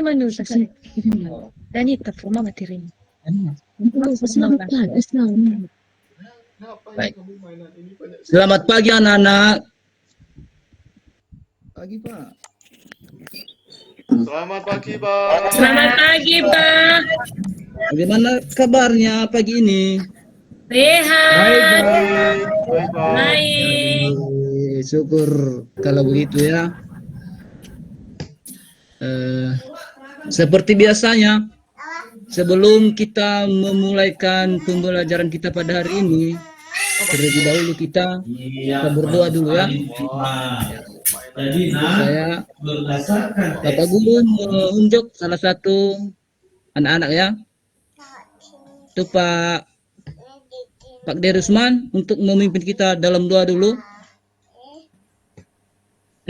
Manusia kan. Dan itu rumah materi. Baik. Selamat pagi anak-anak. Pagi, Pak. Selamat pagi, Pak. Selamat pagi, Pak. Bagaimana kabarnya pagi ini? Sehat. Baik, Pak. Baik. Syukur kalau begitu ya. Seperti biasanya, sebelum kita memulaikan pembelajaran kita pada hari ini, terlebih dahulu kita berdoa dulu ya. Jadi Saya berdasarkan Bapak Guru menunjuk salah satu anak-anak ya, itu Pak Derisman untuk memimpin kita dalam doa dulu.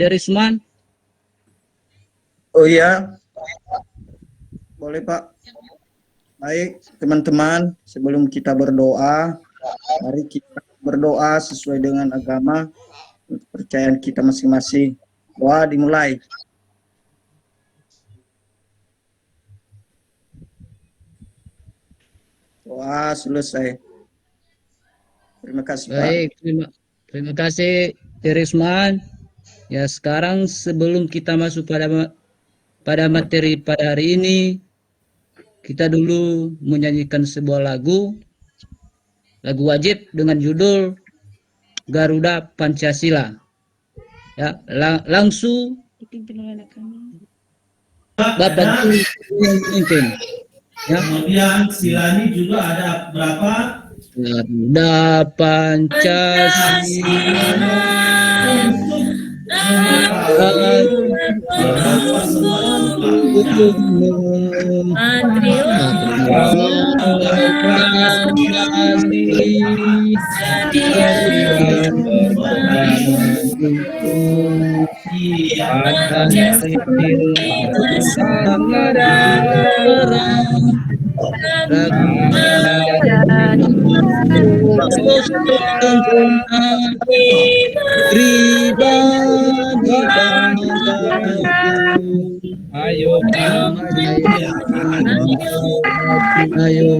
Derisman. Oh iya, boleh Pak. Baik teman-teman, sebelum kita berdoa, mari kita berdoa sesuai dengan agama, kepercayaan kita masing-masing. Doa dimulai. Doa selesai. Terima kasih Pak. Baik, terima kasih Derisman. Ya, sekarang sebelum kita masuk pada materi pada hari ini, kita dulu menyanyikan sebuah lagu wajib dengan judul Garuda Pancasila. Ya, langsung Bapak Guru memimpin. Ya. kemudian silani juga ada berapa? Garuda Pancasila. Ayo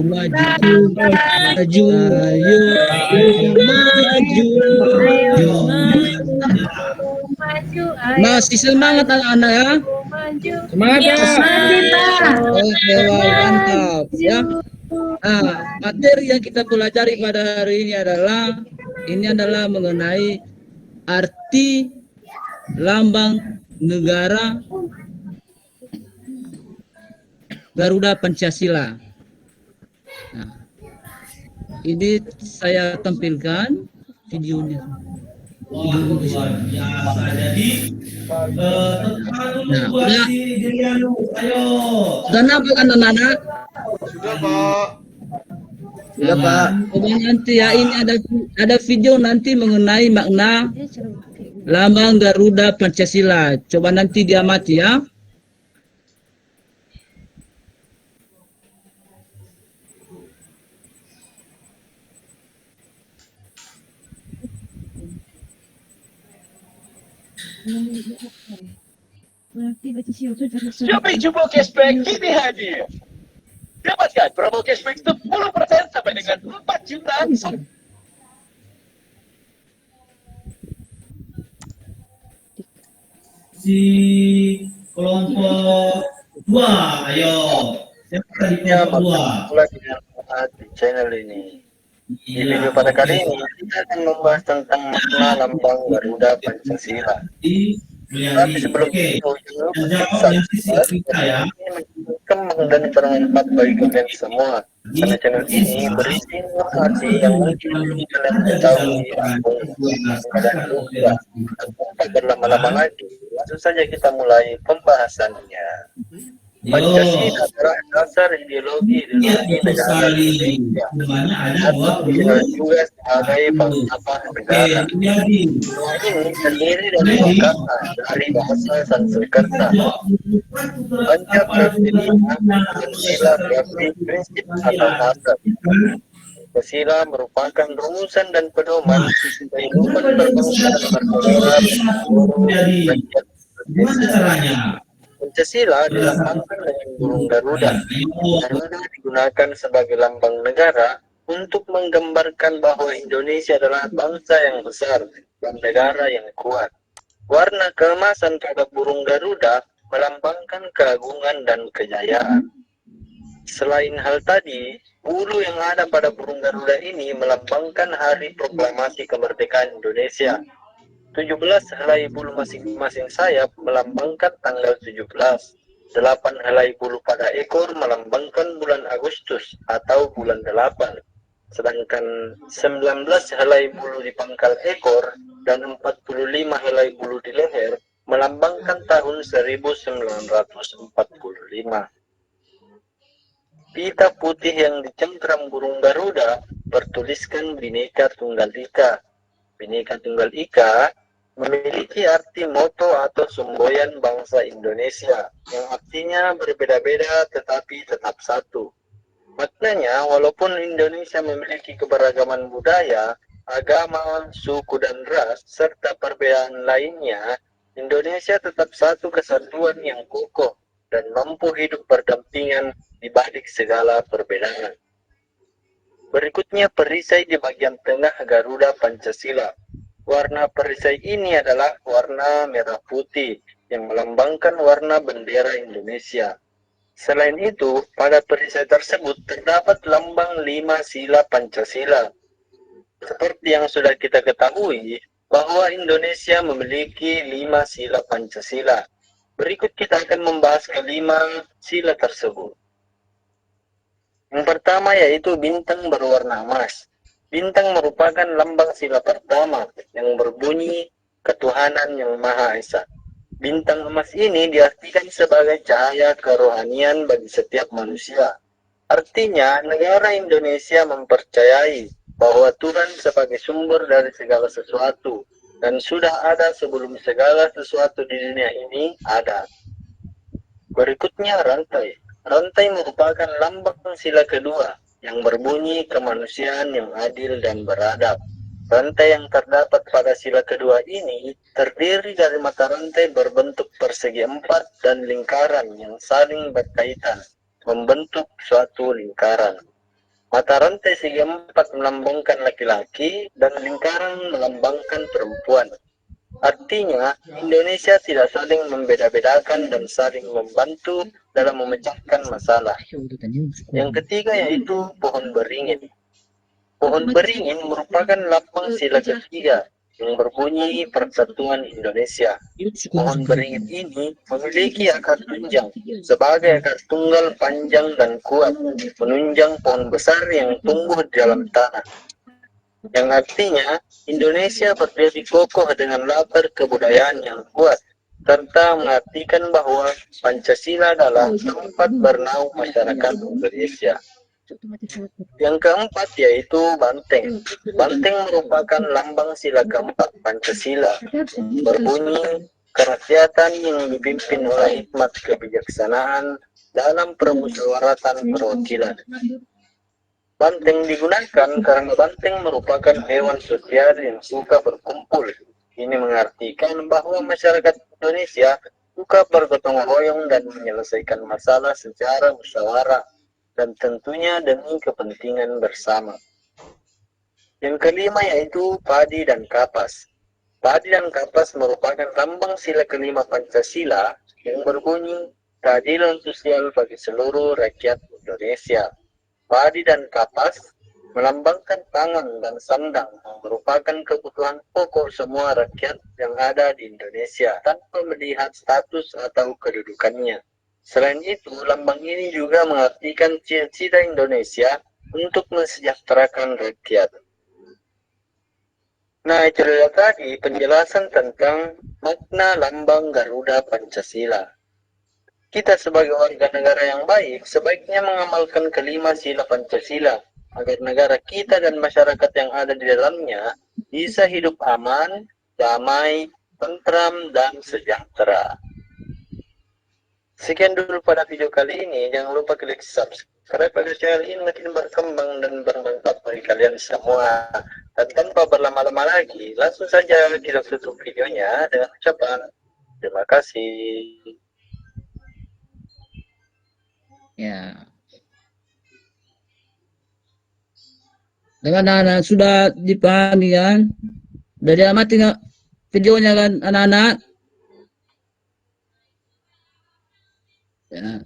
maju, masih semangat anak-anak ya. Semangat ya. Oke, mantap ya. Nah, materi yang kita pelajari pada hari ini adalah mengenai arti lambang negara Garuda Pancasila. Nah, ini saya tampilkan videonya. Luar biasa. Jadi Nah, udah. Ayo. Dan apa kan anak-anak? Sudah, Pak. Sudah Pak. Coba nanti ya, ini ada video nanti mengenai makna lambang Garuda Pancasila. Coba nanti diamati ya. Shopee Jumbo Cashback kini hadir. Dapatkan promo cashback 10% sampai dengan 4 juta. Si kelompok 2, ayo. Siapa tadi kelompok 2? Di channel ini. Di video pada kali ini kita akan membahas tentang makna lambang Garuda Pancasila. Tapi sebelum itu, dan bermanfaat bagi kalian semua. Karena channel ini berisi informasi yang mungkin kalian ketahui dan lupa. Tanpa berlama-lama lagi, langsung saja kita mulai pembahasannya. Pancasila adalah dasar ideologi negara Indonesia. Atau juga sebagai falsafah negara. Ini terdiri dari kata dari bahasa Sanskerta. Panca berarti Pancasila berarti prinsip atau asas. Pancasila merupakan rumusan dan pedoman kehidupan berbangsa dan bernegara. Gimana caranya? Pancasila dilambangkan dengan burung Garuda. Garuda digunakan sebagai lambang negara untuk menggambarkan bahwa Indonesia adalah bangsa yang besar dan negara yang kuat. Warna keemasan pada burung Garuda melambangkan keagungan dan kejayaan. Selain hal tadi, bulu yang ada pada burung Garuda ini melambangkan hari proklamasi kemerdekaan Indonesia. 17 helai bulu masing-masing sayap melambangkan tanggal 17. 8 helai bulu pada ekor melambangkan bulan Agustus atau bulan 8. Sedangkan 19 helai bulu di pangkal ekor dan 45 helai bulu di leher melambangkan tahun 1945. Pita putih yang dicengkram burung Garuda bertuliskan Bhinneka Tunggal Ika. Bhinneka Tunggal Ika memiliki arti moto atau semboyan bangsa Indonesia yang artinya berbeda-beda tetapi tetap satu. Maknanya, walaupun Indonesia memiliki keberagaman budaya, agama, suku dan ras, serta perbedaan lainnya, Indonesia tetap satu kesatuan yang kokoh dan mampu hidup berdampingan di balik segala perbedaan. Berikutnya perisai di bagian tengah Garuda Pancasila. Warna perisai ini adalah warna merah putih yang melambangkan warna bendera Indonesia. Selain itu, pada perisai tersebut terdapat lambang 5 sila Pancasila. Seperti yang sudah kita ketahui, bahwa Indonesia memiliki 5 sila Pancasila. Berikut kita akan membahas kelima sila tersebut. Yang pertama yaitu bintang berwarna emas. Bintang merupakan lambang sila pertama yang berbunyi ketuhanan yang Maha Esa. Bintang emas ini diartikan sebagai cahaya kerohanian bagi setiap manusia. Artinya, negara Indonesia mempercayai bahwa Tuhan sebagai sumber dari segala sesuatu dan sudah ada sebelum segala sesuatu di dunia ini ada. Berikutnya rantai. Rantai merupakan lambang sila kedua yang berbunyi kemanusiaan yang adil dan beradab. Rantai yang terdapat pada sila kedua ini terdiri dari mata rantai berbentuk persegi 4 dan lingkaran yang saling berkaitan, membentuk suatu lingkaran. Mata rantai segi 4 melambangkan laki-laki dan lingkaran melambangkan perempuan. Artinya, Indonesia tidak saling membeda-bedakan dan saling membantu dalam memecahkan masalah. Yang ketiga yaitu pohon beringin. Pohon beringin merupakan lambang sila ketiga yang berbunyi Persatuan Indonesia. Pohon beringin ini memiliki akar tunjang sebagai akar tunggal panjang dan kuat, menunjang pohon besar yang tumbuh di dalam tanah. Yang artinya Indonesia berdiri kokoh dengan latar kebudayaan yang kuat, serta mengartikan bahwa Pancasila adalah tempat bernaung masyarakat Indonesia. Yang keempat yaitu banteng. Banteng merupakan lambang sila keempat Pancasila, berbunyi kerakyatan yang dipimpin oleh hikmat kebijaksanaan dalam permusyawaratan perwakilan. Banteng digunakan karena banteng merupakan hewan sosial yang suka berkumpul. Ini mengartikan bahwa masyarakat Indonesia suka bergotong royong dan menyelesaikan masalah secara musyawarah dan tentunya demi kepentingan bersama. Yang kelima yaitu padi dan kapas. Padi dan kapas merupakan lambang sila kelima Pancasila yang berbunyi keadilan sosial bagi seluruh rakyat Indonesia. Padi dan kapas melambangkan pangan dan sandang yang merupakan kebutuhan pokok semua rakyat yang ada di Indonesia tanpa melihat status atau kedudukannya. Selain itu, lambang ini juga mengartikan cita-cita Indonesia untuk mensejahterakan rakyat. Nah, itu adalah tadi penjelasan tentang makna lambang Garuda Pancasila. Kita sebagai warga negara yang baik sebaiknya mengamalkan kelima sila Pancasila agar negara kita dan masyarakat yang ada di dalamnya bisa hidup aman, damai, tentram, dan sejahtera. Sekian dulu pada video kali ini. Jangan lupa klik subscribe agar channel ini makin berkembang dan bermanfaat bagi kalian semua. Dan tanpa berlama-lama lagi, langsung saja kita tutup videonya dengan ucapan terima kasih. Ya. Dengan anak-anak sudah dipahami kan? Udah diamati nggak videonya kan anak-anak? Ya.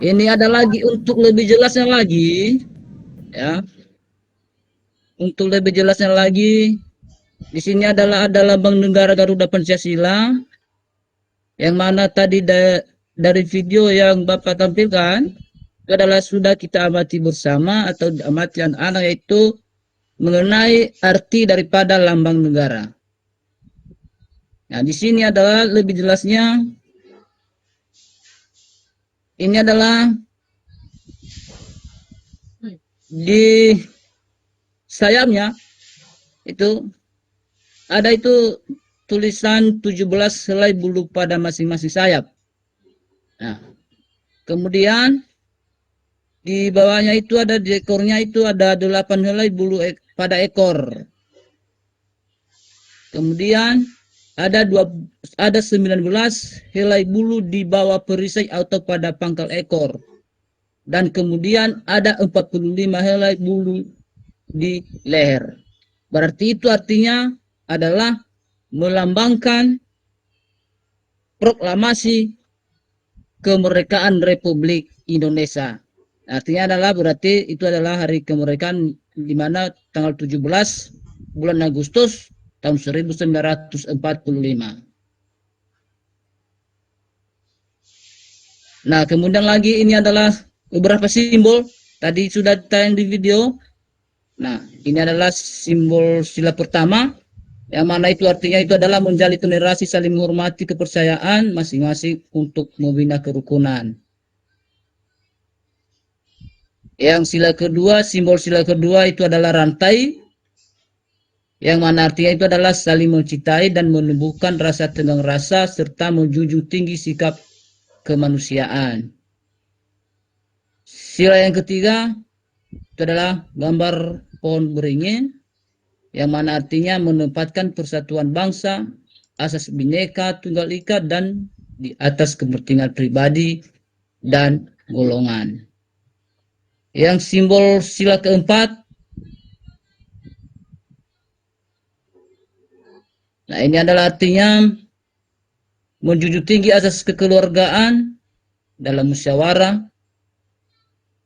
Ini ada lagi untuk lebih jelasnya lagi, ya. Untuk lebih jelasnya lagi, di sini adalah lambang negara Garuda Pancasila, yang mana tadi dari video yang Bapak tampilkan, itu adalah sudah kita amati bersama atau amati anak-anak, yaitu mengenai arti daripada lambang negara. Nah, di sini adalah lebih jelasnya. Ini adalah di sayapnya itu ada itu tulisan 17 helai bulu pada masing-masing sayap. Nah, kemudian di bawahnya itu ada, di ekornya itu ada 8 helai bulu pada ekor. Kemudian ada 19 helai bulu di bawah perisai atau pada pangkal ekor. Dan kemudian ada 45 helai bulu di leher. Berarti itu artinya adalah melambangkan proklamasi kemerdekaan Republik Indonesia. Artinya adalah berarti itu adalah hari kemerdekaan di mana tanggal 17 bulan Agustus tahun 1945. Nah, kemudian lagi ini adalah beberapa simbol tadi sudah tayang di video. Nah, ini adalah simbol sila pertama, yang mana itu artinya itu adalah menjalin toleransi, saling menghormati kepercayaan masing-masing untuk membina kerukunan. Yang sila kedua, simbol sila kedua itu adalah rantai, yang mana artinya itu adalah saling mencintai dan menumbuhkan rasa tenggang rasa serta menjunjung tinggi sikap kemanusiaan. Sila yang ketiga itu adalah gambar pohon beringin, yang mana artinya menempatkan persatuan bangsa, asas Bhinneka Tunggal Ika, dan di atas kepentingan pribadi dan golongan. Yang simbol sila keempat, nah ini adalah artinya menjunjung tinggi asas kekeluargaan dalam musyawarah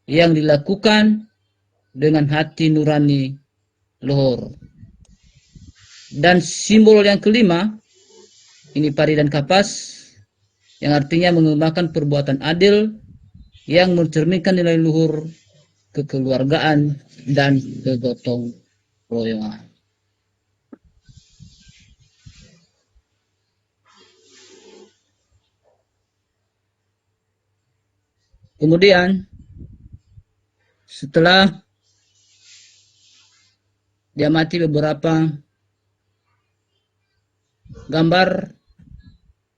yang dilakukan dengan hati nurani luhur. Dan simbol yang kelima, ini pari dan kapas, yang artinya mengembangkan perbuatan adil yang mencerminkan nilai luhur kekeluargaan dan kegotong royongan. Kemudian setelah diamati beberapa gambar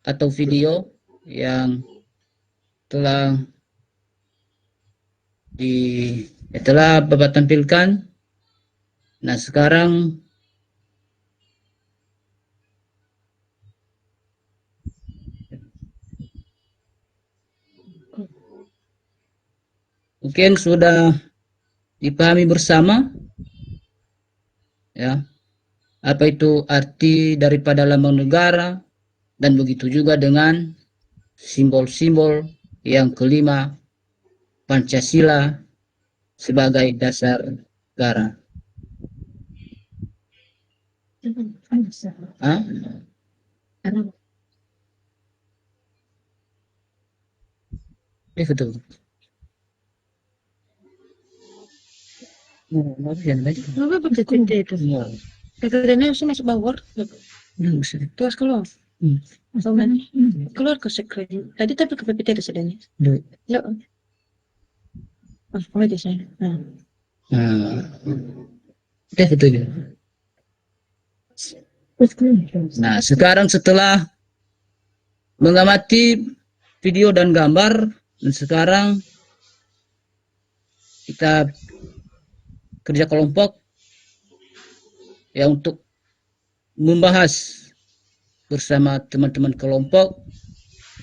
atau video yang telah Bapak tampilkan. Nah, sekarang mungkin sudah dipahami bersama, ya, apa itu arti daripada lambang negara, dan begitu juga dengan simbol-simbol yang kelima, Pancasila sebagai dasar negara. Hah? Betul. Kenapa pakai tinta itu? Katanya harusnya masuk bawah. Terus keluar. Masuk mana? Keluar ke sekret. Tadi tapi ke PPT itu sedangnya. Ya. Oh, di sana. Betul. Nah, sekarang setelah mengamati video dan gambar, dan sekarang kita kerja kelompok ya untuk membahas bersama teman-teman kelompok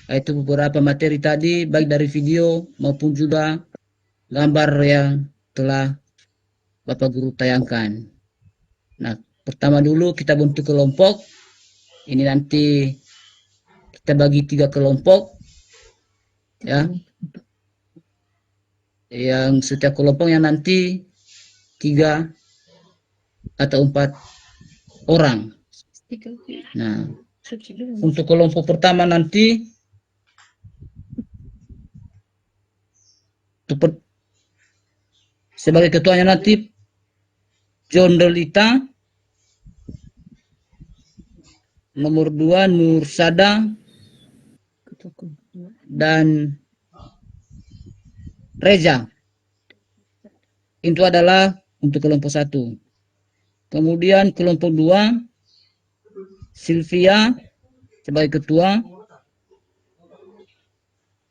Yaitu beberapa materi tadi, baik dari video maupun juga gambar yang telah Bapak Guru tayangkan. Nah, pertama dulu kita bentuk kelompok. Ini nanti kita bagi 3 kelompok, ya. Yang setiap kelompoknya nanti 3 atau 4 orang. Nah, untuk kelompok pertama nanti sebagai ketuanya nanti John Delita, nomor 2 Nur Sada, dan Reza. Itu adalah untuk kelompok 1. Kemudian kelompok 2 Sylvia sebagai ketua,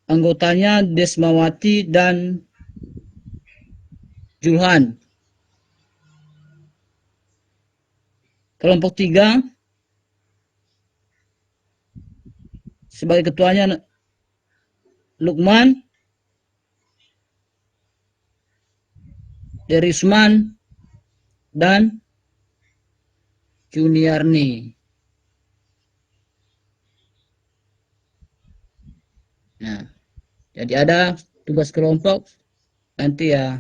anggotanya Desmawati dan Julhan. Kelompok 3 sebagai ketuanya Lukman, Derisman, dan Juniarni. Nah, jadi ada tugas kelompok, nanti ya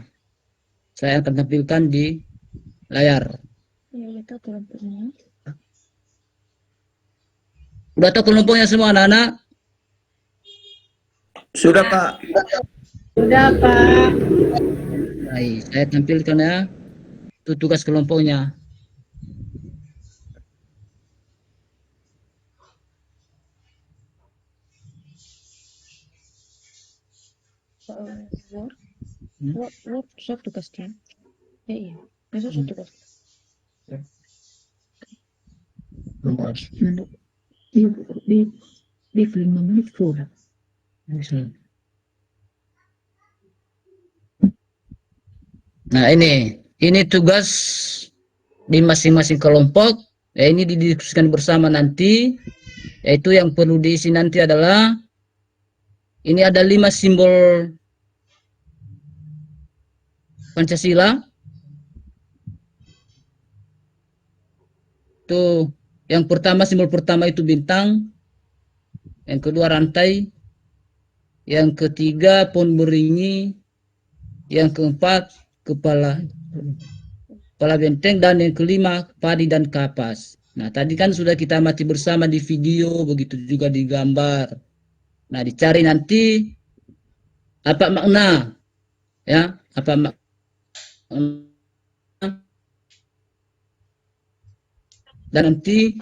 saya akan tampilkan di layar. Udah tahu kelompoknya semua anak-anak? Sudah Pak. Sudah, Pak. Baik, saya tampilkan ya. Itu tugas kelompoknya. Workshop tugasnya. Iya. Itu tugas. Di 5 menit kurang. Nah, ini tugas di masing-masing kelompok. Ya, ini didiskusikan bersama nanti. Yaitu yang perlu diisi nanti adalah ini ada 5 simbol Pancasila. Tuh, yang pertama, simbol pertama itu bintang. Yang kedua rantai. Yang ketiga pohon beringin. Yang keempat kepala benteng, dan yang kelima padi dan kapas. Nah, tadi kan sudah kita amati bersama di video, begitu juga di gambar. Nah, dicari nanti apa makna, ya, apa makna dan nanti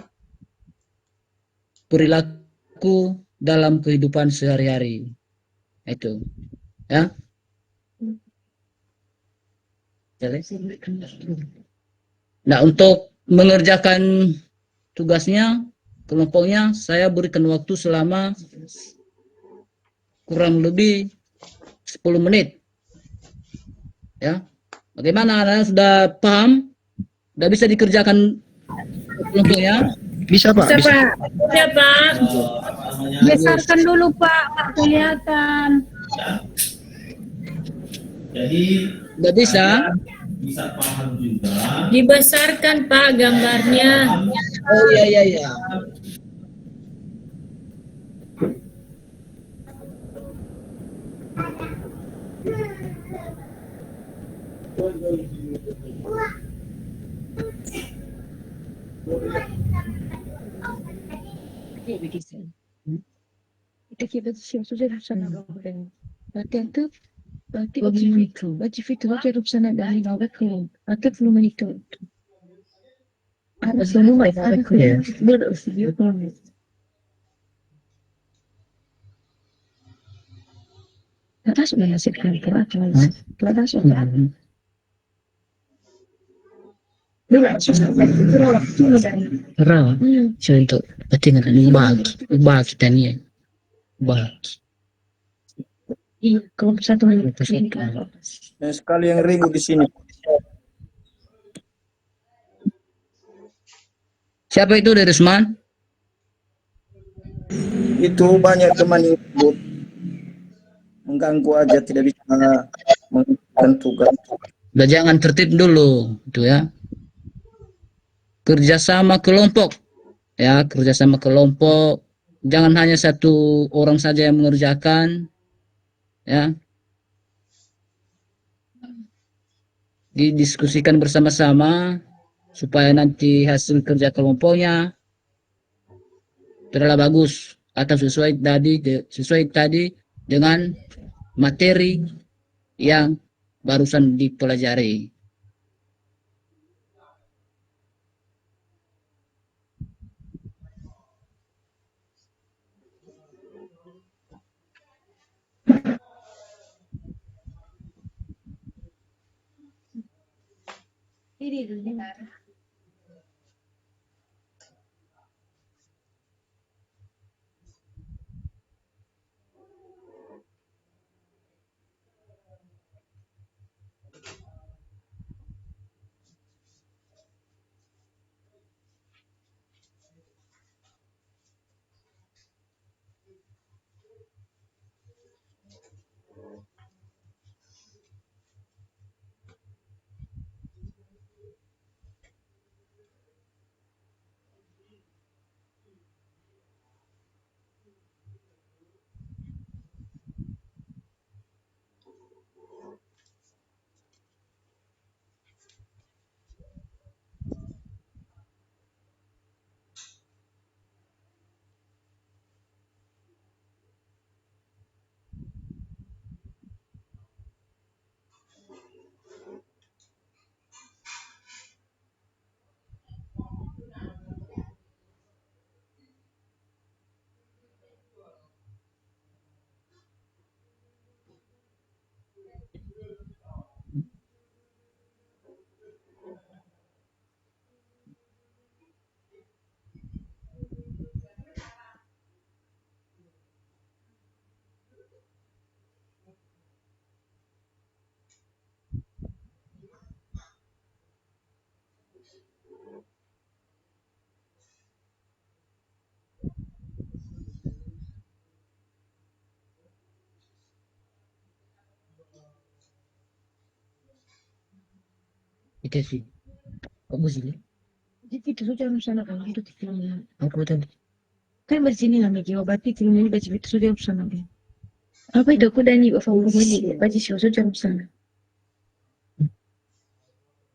perilaku dalam kehidupan sehari-hari. Itu, ya. Nah, untuk mengerjakan tugasnya, kelompoknya, saya berikan waktu selama kurang lebih 10 menit. Ya. Bagaimana, anak sudah paham? Sudah bisa dikerjakan kelompoknya? Bisa Pak. Bisa, Pak. Ya, Pak. namanya Besarkan dulu, Pak. Nggak kelihatan. jadi Sudah bisa? bisa paham juga. Dibesarkan, Pak, gambarnya. Oh iya. Kita kira sudah sana orang. Latihan tu, wajib itu harus sana dari awal ke atau belum itu. Ada semua ada ke berusir. Atas sudah hasilkan peraturan. Atas sudah. Raw. So untuk tinggal bagi dan ya. Bagi. Iya, kalau satu hari Yang sekali yang ribu di sini. Siapa itu, Derisman? Itu banyak teman yang ribut, mengganggu aja, tidak bisa menentukan tugas. Udah jangan tertib dulu, itu ya. Kerjasama kelompok, ya kerjasama kelompok. Jangan hanya satu orang saja yang mengerjakan, ya. Didiskusikan bersama-sama supaya nanti hasil kerja kelompoknya adalah bagus atau sesuai tadi dengan materi yang barusan dipelajari. Ini dulu. Itu sih. Kamu sih. Jadi itu sudah sana kan itu filmnya. Aku tadi. Kan bersini lah Miki, berarti film ini baca itu sudah sana kan. Apa itu aku dan ibu favorit ini baca sih sudah sana.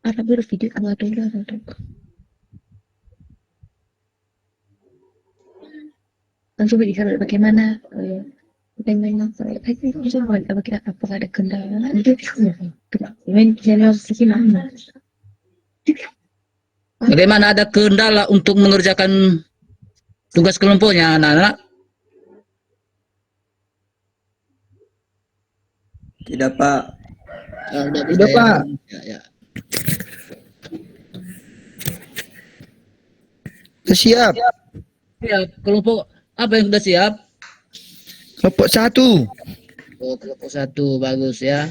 Apa baru video kamu ada tuh. Langsung bicara bagaimana bisa apa ada kendala itu channel mana. Bagaimana ada kendala untuk mengerjakan tugas kelompoknya, anak-anak? Tidak, Pak. Udah Udah, bisa, Pak. Ya. Siap. Ya, kelompok apa yang sudah siap? Kelompok 1. Oh, kelompok 1 bagus ya.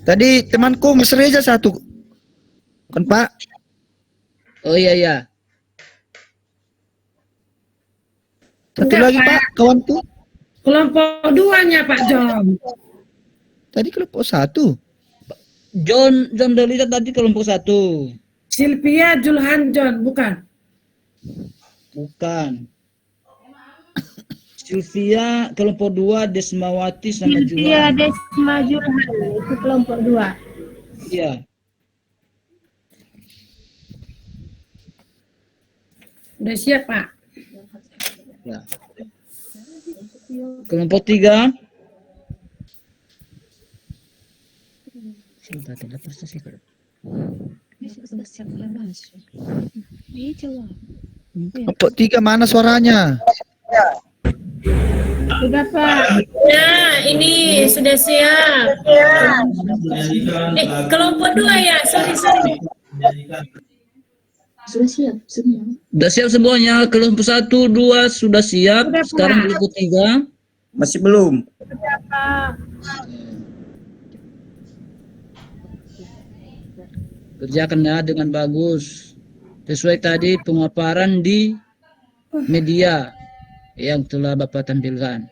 Tadi temanku Mas Reza 1. Kan, Pak? Oh iya. Satu lagi, Pak, kawanku. Kelompok 2-nya Pak John. Tadi kelompok 1. John Delita tadi kelompok 1. Sylvia Julhan John, bukan? Bukan. Sylvia kelompok 2, Desmawati sama Sylvia Juhan. Desma Julhan itu kelompok 2. Iya. Udah siap Pak? Ya. Kelompok 3. Kelompok 3 mana suaranya? Sudah Pak. Ya, ini sudah siap. Kelompok 2 ya, sorry. Sudah siap semua. Sudah siap semuanya. Kelompok 1, 2 sudah siap. Sudah, Sekarang Pak. kelompok 3. Masih belum. Kerjakannya dengan bagus. Sesuai tadi pemaparan di media. yang telah Bapak tampilkan.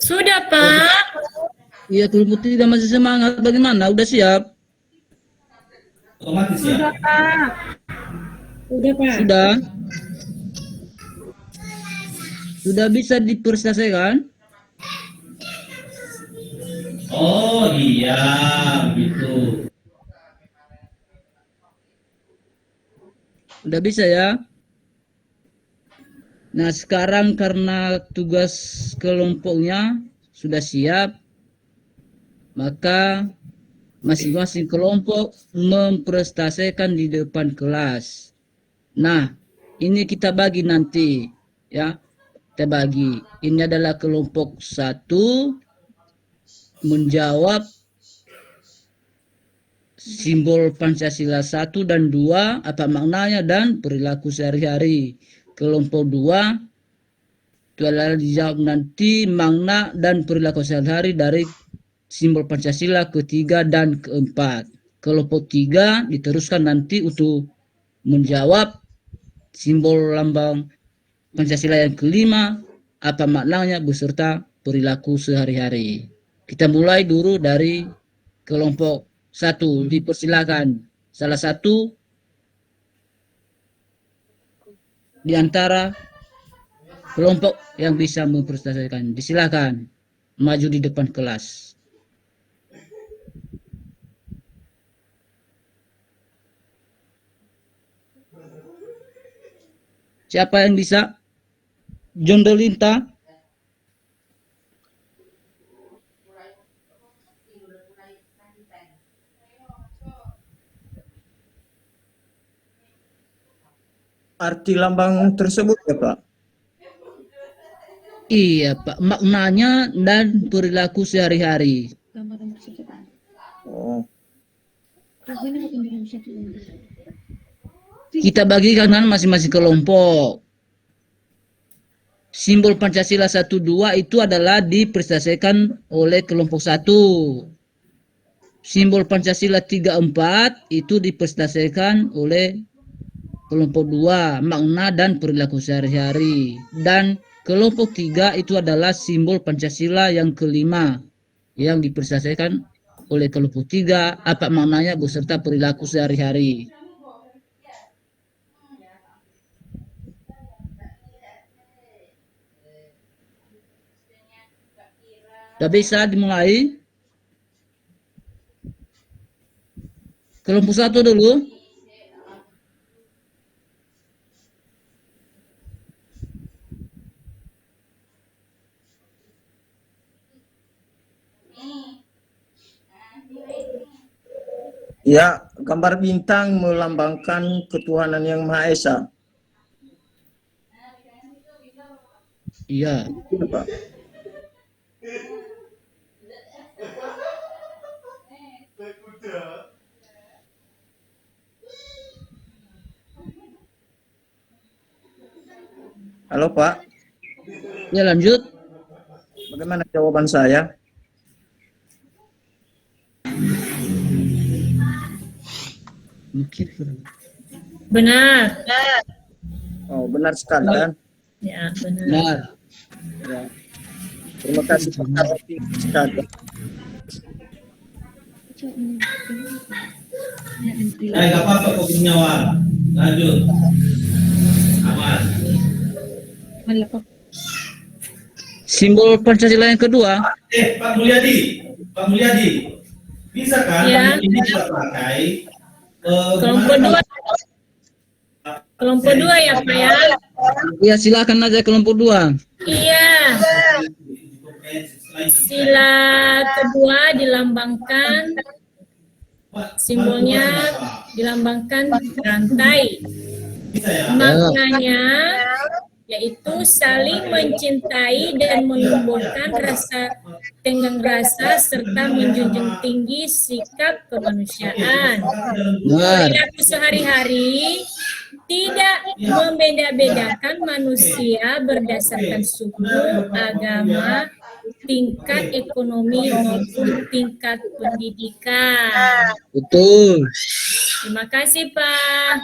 Sudah, Pak. Iya, kelompok 3 masih semangat. Bagaimana? Udah siap? Otomatis ya. Sudah, Pak. Udah, Pak. Sudah? Sudah bisa diselesaikan? Oh iya, begitu. Udah bisa ya? Nah, sekarang karena tugas kelompoknya sudah siap, maka masing-masing kelompok mempresentasikan di depan kelas. Nah, ini kita bagi nanti, ya. Kita bagi. Ini adalah kelompok 1 menjawab simbol Pancasila 1 dan 2, apa maknanya dan perilaku sehari-hari. Kelompok 2 itu adalah dijawab nanti makna dan perilaku sehari-hari dari simbol Pancasila ketiga dan keempat. Kelompok 3 diteruskan nanti untuk menjawab simbol lambang Pancasila yang kelima, apa maknanya beserta perilaku sehari-hari. Kita mulai dulu dari kelompok 1. Dipersilakan salah satu di antara kelompok yang bisa mempresentasikan. Disilakan maju di depan kelas. Siapa yang bisa? John Delinta. Arti lambang tersebut ya Pak? Iya Pak, maknanya dan perilaku sehari-hari. Oh. Kita bagikan kan masing-masing kelompok. Simbol Pancasila 1, 2 itu adalah dipresentasikan oleh kelompok 1. Simbol Pancasila 3, 4 itu dipresentasikan oleh kelompok 2, makna dan perilaku sehari-hari. Dan kelompok 3 itu adalah simbol Pancasila yang kelima yang dipresentasikan oleh kelompok 3, apa maknanya beserta perilaku sehari-hari. Sudah bisa dimulai? Kelompok 1 dulu. Ya, gambar bintang melambangkan ketuhanan yang Maha Esa. Iya. Iya, Pak. Halo Pak. Ya lanjut. Bagaimana jawaban saya? Benar. Oh, benar sekali kan? Ya, benar. Benar. Ya. Terima kasih Pak sekali. Gak apa-apa kok nyawa. Lanjut. Aman. Simbol Pancasila yang kedua. Pak Mulyadi, bisa kan Ya. ini kita pakai Kelompok dua. Kelompok dua ya Pak ya? Ya silakan aja kelompok 2. Iya. Sila kedua dilambangkan, simbolnya dilambangkan rantai. Maknanya yaitu saling mencintai dan menumbuhkan rasa tenggang rasa serta menjunjung tinggi sikap kemanusiaan. Perilaku sehari-hari tidak membeda-bedakan manusia berdasarkan suku, agama, tingkat ekonomi maupun tingkat pendidikan. Betul. Terima kasih Pak.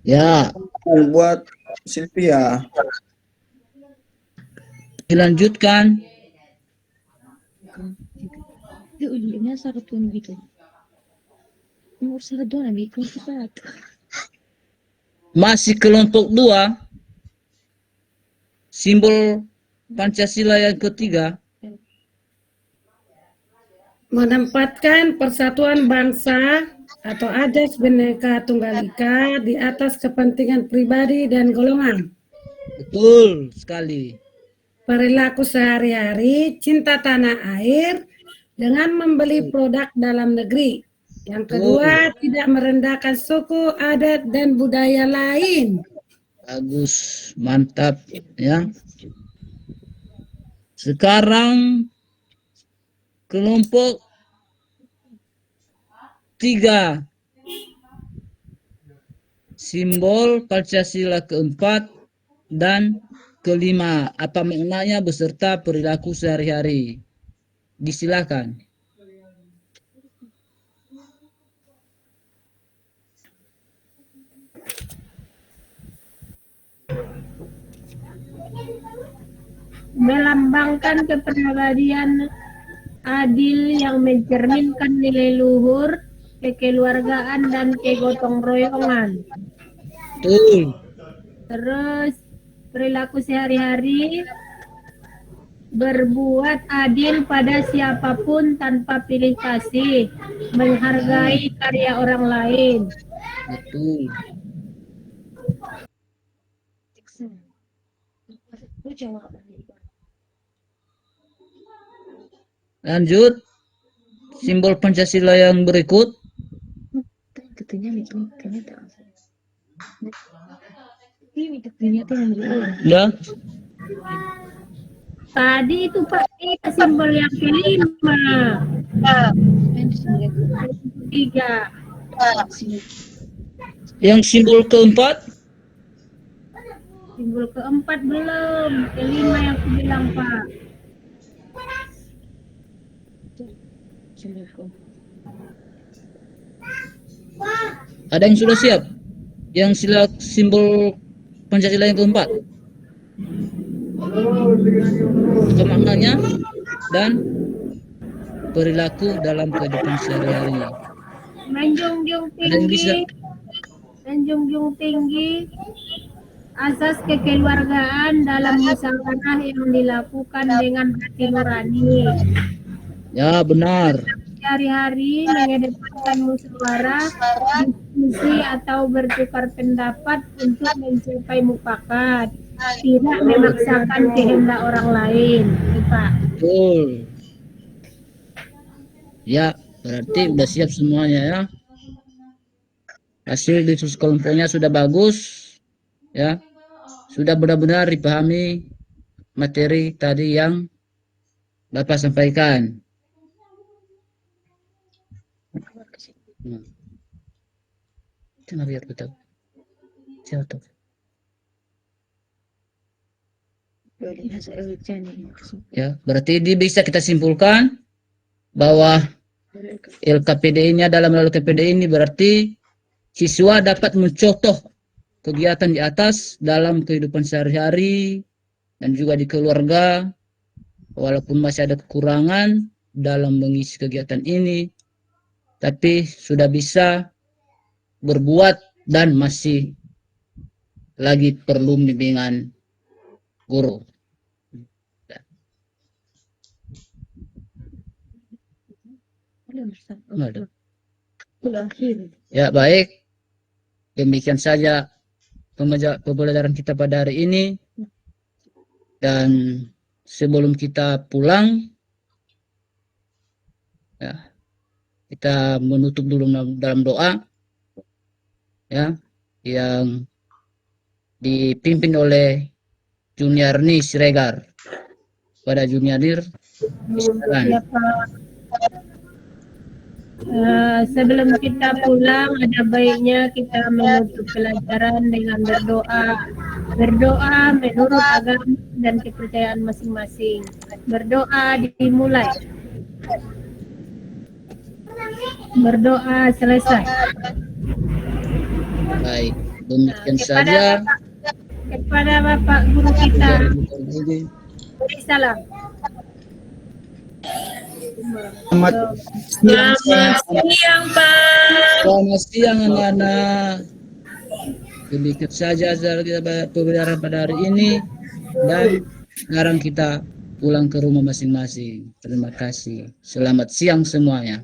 Ya. Buat Sylvia. Dilanjutkan. Itu ujungnya satu gitu. Nomor 1 nabi kelompok 1. Masih kelompok 2. Simbol Pancasila yang ketiga. Menempatkan persatuan bangsa atau Azas Bhinneka Tunggal Ika di atas kepentingan pribadi dan golongan. Betul sekali. Perilaku sehari-hari, cinta tanah air dengan membeli produk dalam negeri. Yang kedua, tidak merendahkan suku, adat, dan budaya lain. Bagus, mantap ya. Sekarang kelompok 3. Simbol Pancasila keempat dan kelima. Apa maknanya beserta perilaku sehari-hari? Disilakan. Melambangkan kepribadian adil yang mencerminkan nilai luhur, kekeluargaan dan kegotong royongan. Betul. Terus perilaku sehari-hari berbuat adil pada siapapun tanpa pilih kasih, menghargai karya orang lain. Betul. Lanjut. Simbol Pancasila yang berikut. Ya. Tadi itu Pak, simbol yang kelima. 3. Yang simbol keempat. Simbol keempat belum, kelima yang aku bilang Pak. Ada yang sudah siap? Yang simbol Pancasila yang keempat. Maknanya dan perilaku dalam kehidupan sehari-hari. Menjunjung tinggi asas kekeluargaan dalam musyawarah yang dilakukan dengan hati nurani. Ya, benar. Sehari-hari mengedepankan musyawarah, diskusi atau bertukar pendapat untuk mencapai mufakat, tidak memaksakan kehendak orang lain, Pak. Betul. Ya, berarti udah siap semuanya ya. Hasil diskusi kelompoknya sudah bagus. Ya. Sudah benar-benar dipahami materi tadi yang Bapak sampaikan. Betul. Ya, berarti ini bisa kita simpulkan bahwa LKPD ini dalam LKPD ini berarti siswa dapat mencontoh kegiatan di atas dalam kehidupan sehari-hari dan juga di keluarga, walaupun masih ada kekurangan dalam mengisi kegiatan ini, tapi sudah bisa berbuat dan masih lagi perlu bimbingan guru. Ya, baik. Demikian saja pembelajaran kita pada hari ini. Dan sebelum kita pulang, ya, kita menutup dulu dalam doa, ya, yang dipimpin oleh Juniarni Siregar. Pada Juniarni, silakan. Ya, Pak. Sebelum kita pulang, ada baiknya kita menutup pelajaran dengan berdoa. Berdoa menurut agama dan kepercayaan masing-masing. Berdoa dimulai. Berdoa selesai. Baik, demikian saja. Kepada Bapak Guru kita, beri salam. Selamat siang, Pak. Selamat siang, anak-anak. Demikian saja kita pembelajaran pada hari ini, dan sekarang kita pulang ke rumah masing-masing. Terima kasih. Selamat siang semuanya.